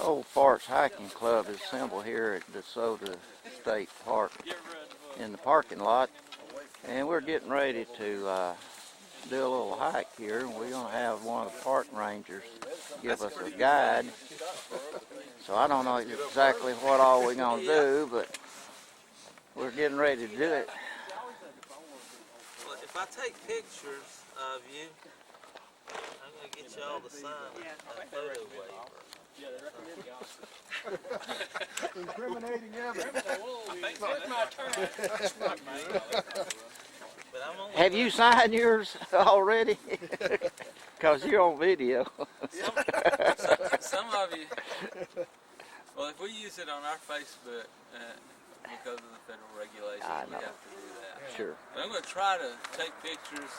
Old Farts Hiking Club is assembled here at Desoto State Park in the parking lot, and we're getting ready to do a little hike here. We're going to have one of the park rangers give us a guide. So I don't know exactly what all we're going to do, but we're getting ready to do it. Well, if I take pictures of you, I'm going to get you all to sign a photo waiver. Incriminating evidence. It's my turn. But I'm only Have you signed yours already? Because you're on video. Some of you, well, if we use it on our Facebook, because of the federal regulations, we have to do that. Sure. But I'm going to try to take pictures.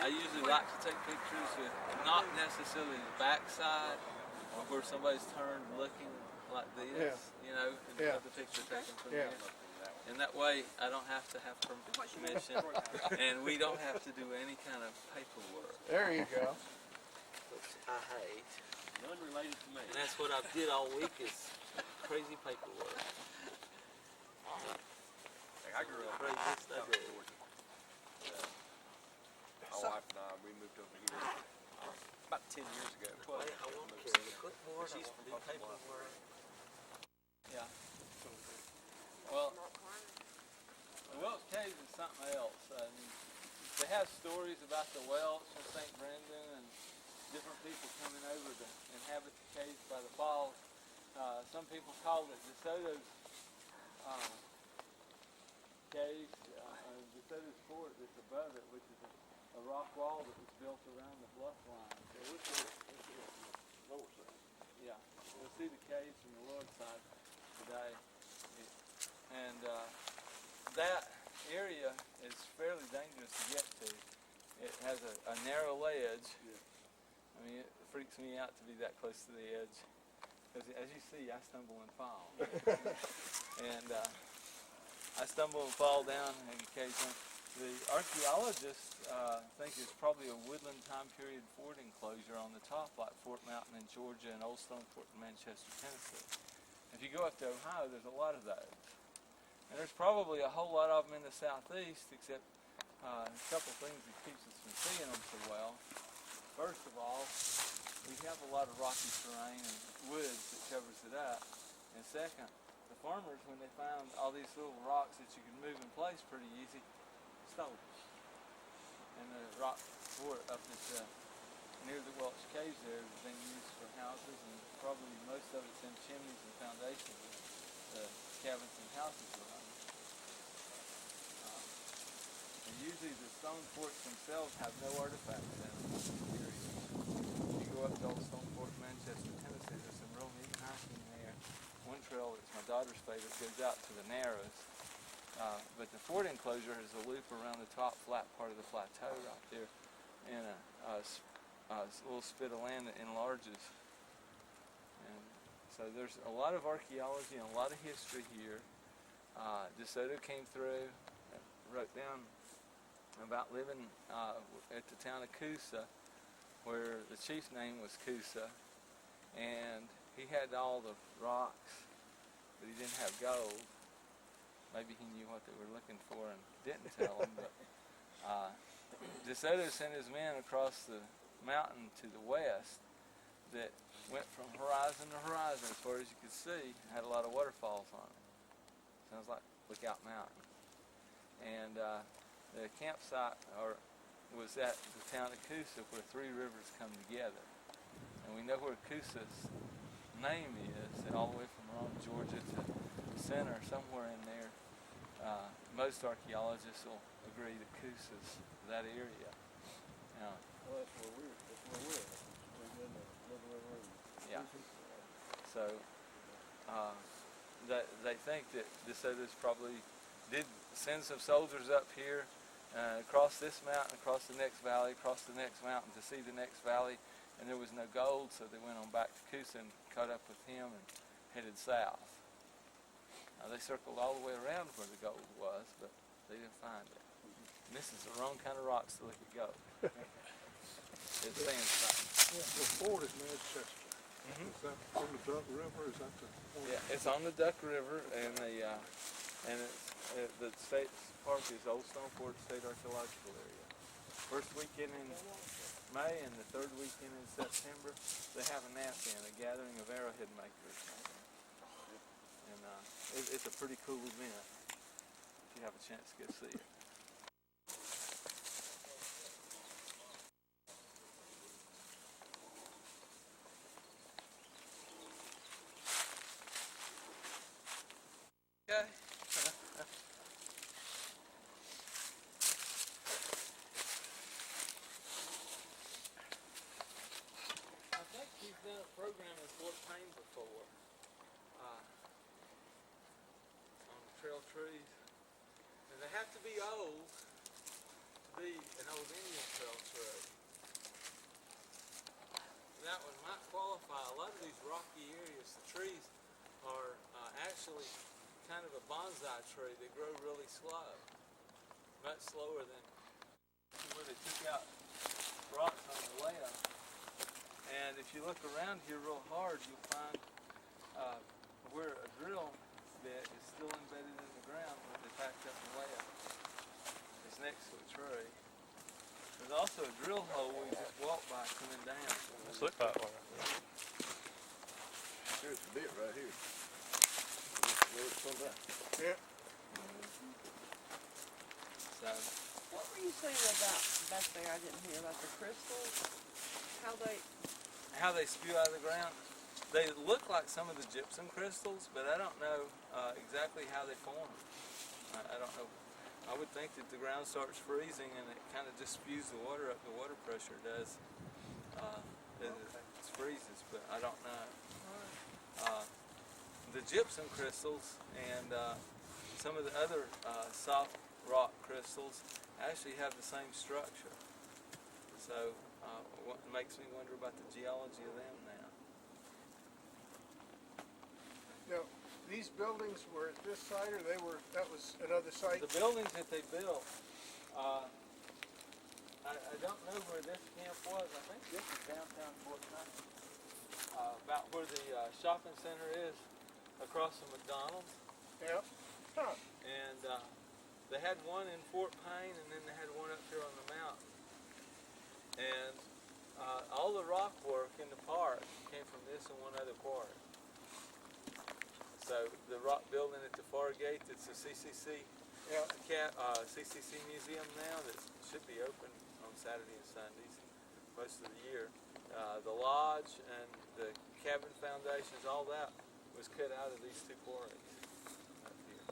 I usually like to take pictures with not necessarily the backside, or where somebody's turned looking like this, you know, and have the picture taken from there. And that way, I don't have to have permission, and we don't have to do any kind of paperwork. There you go. which I hate. None related to me. And that's what I did all week is crazy paperwork. I grew up Craziest I did. My wife and I, we moved over here about 10 years ago. Wait, I won't carry the clipboard. She's I from won't do Buffalo. paperwork. Yeah. Well, the Welch Caves is something else. They have stories about the Welch and St. Brendan and different people coming over to inhabit the caves by the falls. Some people call it Desoto's caves, Desoto's fort that's above it, which is a rock wall that was built around the bluff line. Yeah, we'll see the caves from the lower side today. And that area is fairly dangerous to get to. It has a narrow ledge. I mean, it freaks me out to be that close to the edge. Because as you see, I stumble and fall. And I stumble and fall down occasionally. The archaeologists think it's probably a woodland time period fort enclosure on the top, like Fort Mountain in Georgia and Old Stone Fort in Manchester, Tennessee. If you go up to Ohio, there's a lot of those. And there's probably a whole lot of them in the southeast, except a couple things that keeps us from seeing them so well. First of all, we have a lot of rocky terrain and woods that covers it up. And second, the farmers, when they found all these little rocks that you could move in place pretty easy, stole them. And the rock fort up at near the Welch Caves there has been used for houses, and probably most of it's in chimneys and foundations of the cabins and houses around it. And usually the stone forts themselves have no artifacts in them. If you go up to Old Stone Fort in Manchester, Tennessee, there's some real neat hiking there. One trail that's my daughter's favorite goes out to the Narrows. But the fort enclosure is a loop around the top flat part of the plateau right there, and a little spit of land that enlarges. And so there's a lot of archaeology and a lot of history here. Desoto came through, wrote down about living at the town of Coosa, where the chief's name was Coosa, and he had all the rocks, but he didn't have gold. Maybe he knew what they were looking for and didn't tell them, but Desoto sent his men across the mountain to the west that went from horizon to horizon as far as you could see, had a lot of waterfalls on it. Sounds like Lookout Mountain. And the campsite was at the town of Coosa, where three rivers come together. And we know where Coosa's name is, and all the way from around Georgia to the center, somewhere in there. Most archaeologists will agree that Coosa's that area. Now, Well, that's where we're at. We're in the Little River Road. yeah. So they think that DeSoto's probably did send some soldiers up here, across this mountain, across the next valley, across the next mountain to see the next valley, and there was no gold, so they went on back to Coosa and caught up with him and headed south. They circled all the way around where the gold was, but they didn't find it. And this is the wrong kind of rocks to look at gold. It's sandstone. Yeah, the fort is Manchester. Is that from the Duck River? Is that the one? Yeah, it's on the Duck River, and the state park is Old Stone Fort State Archaeological Area. First weekend in May and the third weekend in September, they have a NAFN, a gathering of arrowhead makers. And it's a pretty cool event if you have a chance to go see it. Okay. I think you've done a program in Fort Payne before on trail trees. And they have to be old to be an old Indian trail tree. That one might qualify. A lot of these rocky areas, the trees are actually kind of a bonsai tree. They grow really slow, much slower than where they took out rocks on the left. And if you look around here real hard, you'll find where a drill bit is still embedded in the ground where they packed up the layout. It's next to a tree. There's also a drill hole we just walked by coming down. Let's look that way. Here's the bit right here. Yeah. So, What were you saying about back there? I didn't hear about the crystals. how they spew out of the ground, they look like some of the gypsum crystals, but I don't know exactly how they form. I don't know. I would think that the ground starts freezing and it kind of just spews the water up. The water pressure does. It freezes, but I don't know. The gypsum crystals and some of the other soft rock crystals actually have the same structure. So what makes me wonder about the geology of them now. Now, these buildings were at this site, or that was another site? The buildings that they built, I don't know where this camp was. I think this is downtown Fort Payne. About where the shopping center is, across from McDonald's. Yeah. Huh. And they had one in Fort Payne, and then they had one up here on the mountain. And all the rock work in the park came from this and one other quarry. So the rock building at the far gate, it's a CCC, CCC museum now that should be open on Saturday and Sundays most of the year. The lodge and the cabin foundations, all that was cut out of these two quarries up here.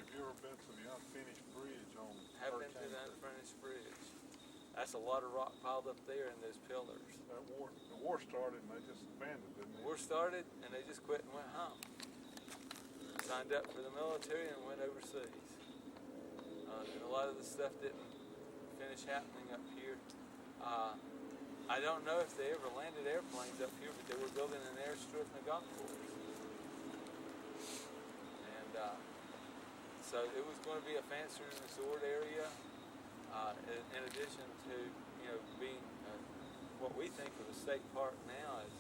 Have you ever been to the unfinished bridge on Have been to the unfinished bridge. That's a lot of rock piled up there in those pillars. The war started and they just abandoned it, didn't The they? war started and they just quit and went home. Signed up for the military and went overseas. And a lot of the stuff didn't finish happening up here. I don't know if they ever landed airplanes up here, but they were building an airstrip and a golf course. And so it was going to be a fancy resort area, in addition to being what we think of a state park now is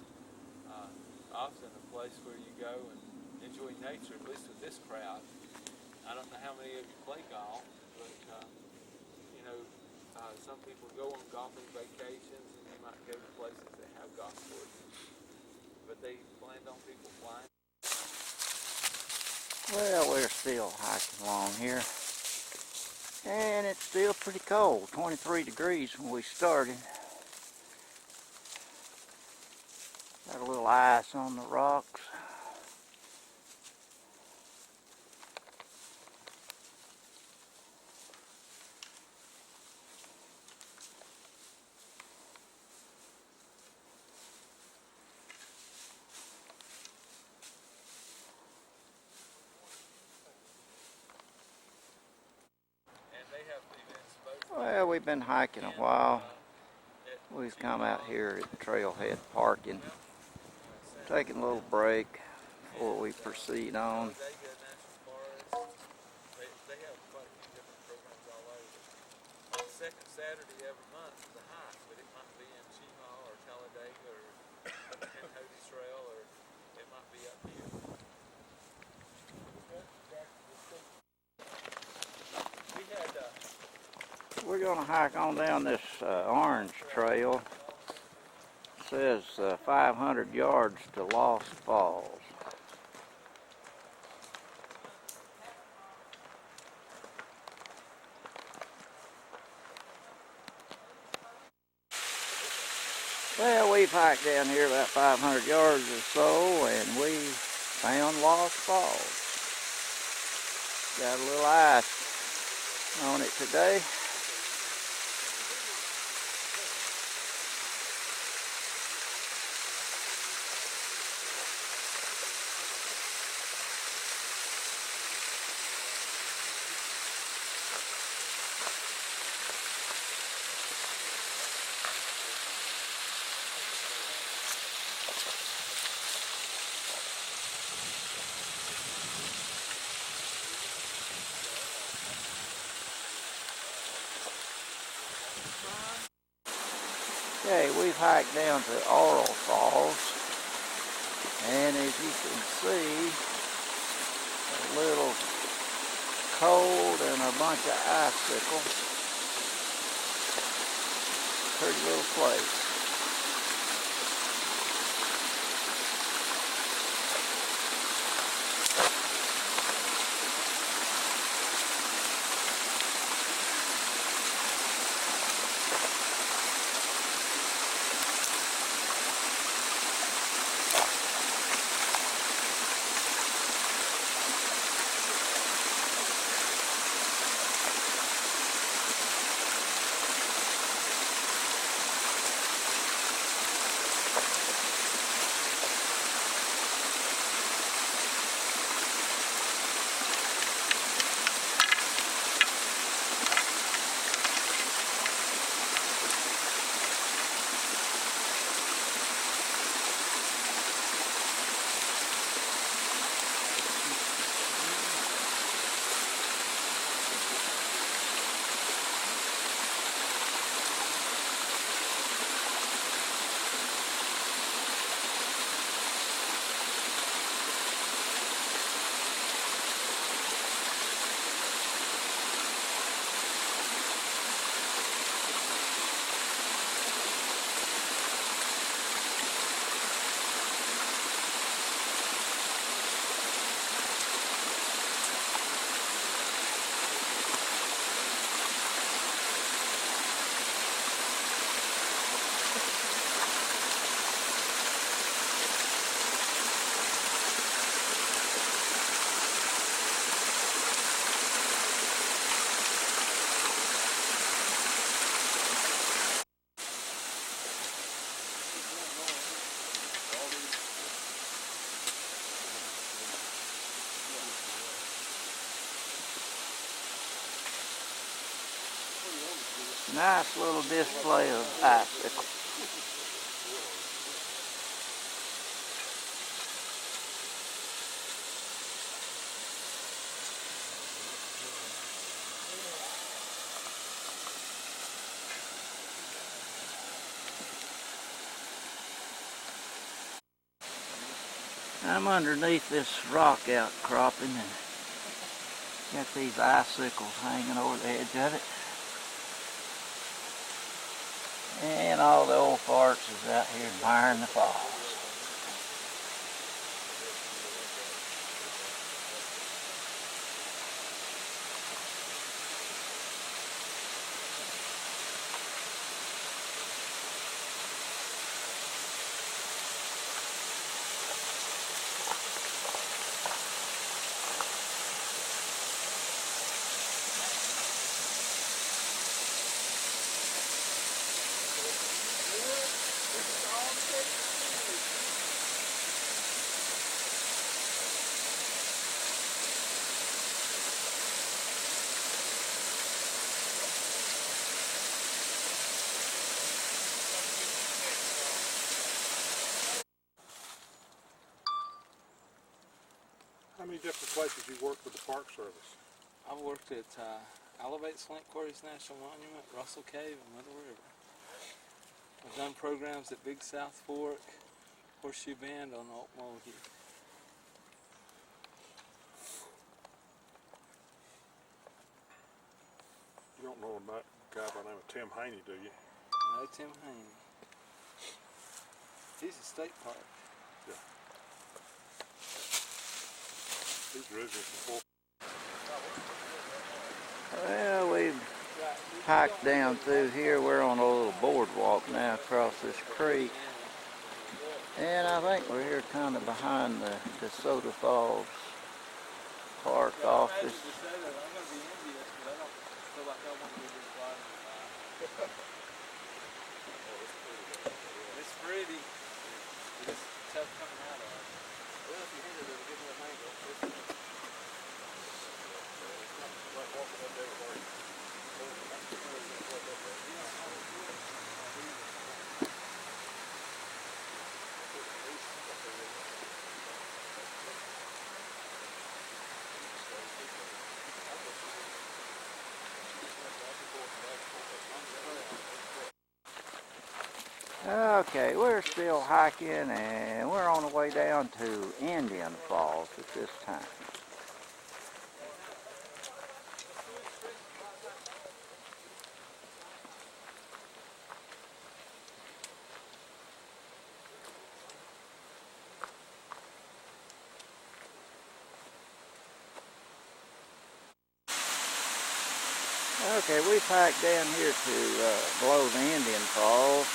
often a place where you go and enjoy nature, at least with this crowd. I don't know how many of you play golf, but some people go on golfing vacations and you might go to places that have golf courses, but they planned on people flying. Well, we're still hiking along here, and it's still pretty cold, 23 degrees when we started. Got a little ice on the rocks. Well, we've been hiking a while. We've come out here at Trailhead Parking, taking a little break before we proceed on. They have quite a few different programs all over. The second Saturday every month is a hike, but it might be in Chima or Talladega or and Hody Trail, or it might be up here. We had, We're gonna hike on down this orange trail. It says 500 yards to Lost Falls. Well, we've hiked down here about 500 yards or so, and we found Lost Falls. Got a little ice on it today. Okay, we've hiked down to Orbrey Falls, and as you can see, a little cold and a bunch of icicles. Pretty little place. Nice little display of icicles. I'm underneath this rock outcropping and got these icicles hanging over the edge of it. And all the old farts is out here admiring the falls. How many different places you worked with the Park Service? I've worked at Elevate Slink Quarries National Monument, Russell Cave, and Little River. I've done programs at Big South Fork, Horseshoe Bend on Mulkey. You don't know a guy by the name of Tim Haney, do you? No, Tim Haney. He's a state park. He's originally from Fort. Well, we've hiked down through here. We're on a little boardwalk now across this creek. And I think we're here kind of behind the Desoto Falls Park office. I'm going to be envious, but I don't feel like I want to be this bottom of It's pretty. It's tough coming out of it. Well, if you hit it at a good enough angle, it's not like walking up there where Okay, we're still hiking and we're on the way down to Indian Falls at this time. Okay, we've hiked down here to below the Indian Falls.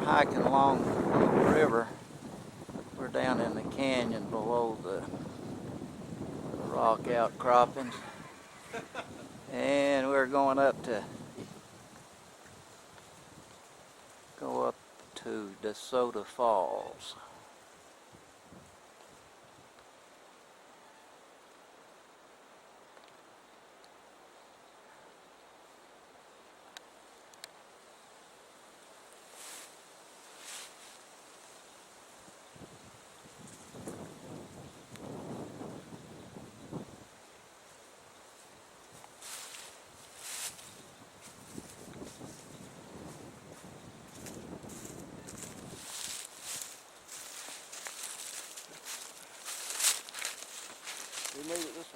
Hiking along the river. We're down in the canyon below the rock outcroppings, and we're going up to Desoto Falls.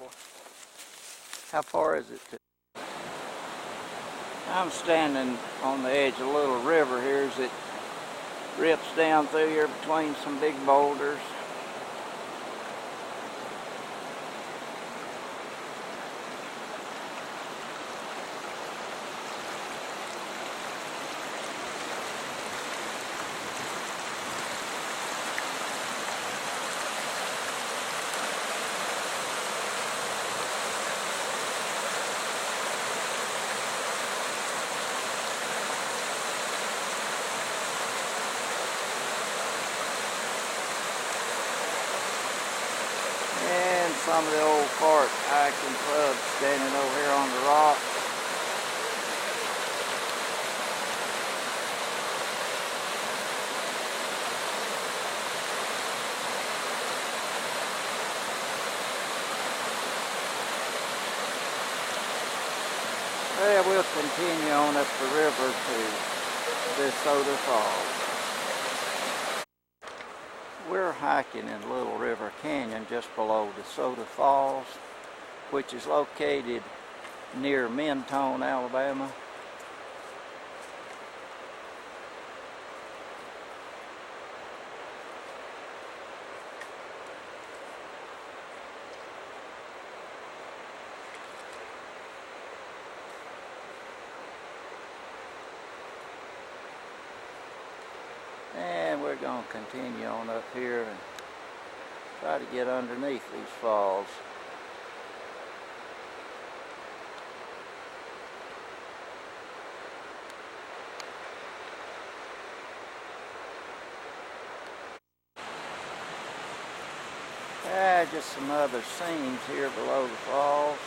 for. How far is it to? I'm standing on the edge of a little river here as it rips down through here between some big boulders. And some of the old park hiking clubs standing over here on the rock. Well, we'll continue on up the river to Desoto Falls. We're hiking in Little River Canyon just below Desoto Falls, which is located near Mentone, Alabama. And we're going to continue on up here and try to get underneath these falls. Just some other scenes here below the falls.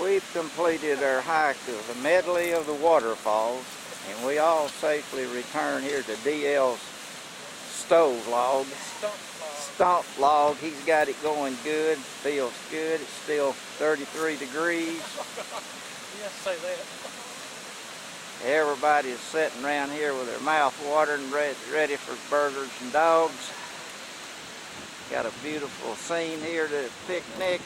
We've completed our hike of the Medley of the waterfalls, and we all safely return here to DL's stove log. stump log. He's got it going good. Feels good. It's still 33 degrees. Yes, say that. Everybody's sitting around here with their mouth watering, ready for burgers and dogs. Got a beautiful scene here to picnic.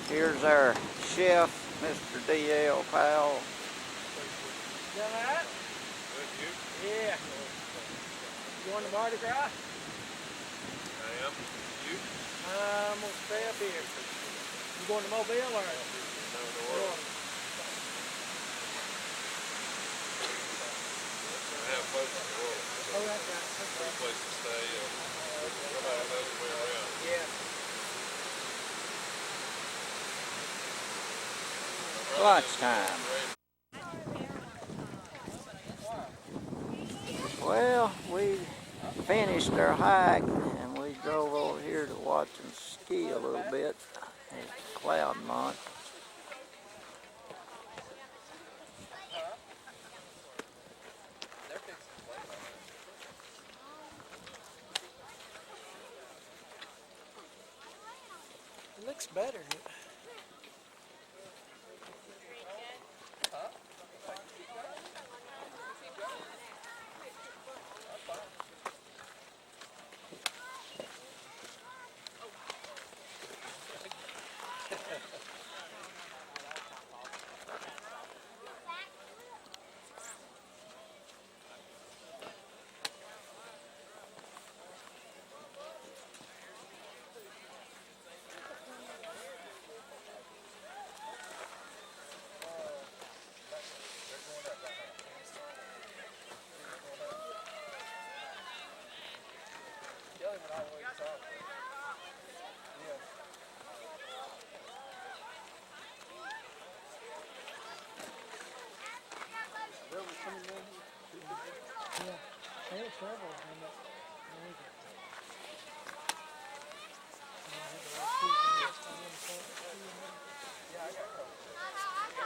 Here's our chef, Mr. D.L. Powell. You all right? Yeah. You going to Mardi Gras? I am. You? I'm gonna stay up here. You going to Mobile or? No, the world. I have both in the world. Oh, that's right. Free place to stay. Nobody knows the way around. Yeah. Lunchtime. Well, we finished our hike and we drove over here to watch them ski a little bit. It's cloud month. It looks better. I had trouble on that. Yeah, I got trouble.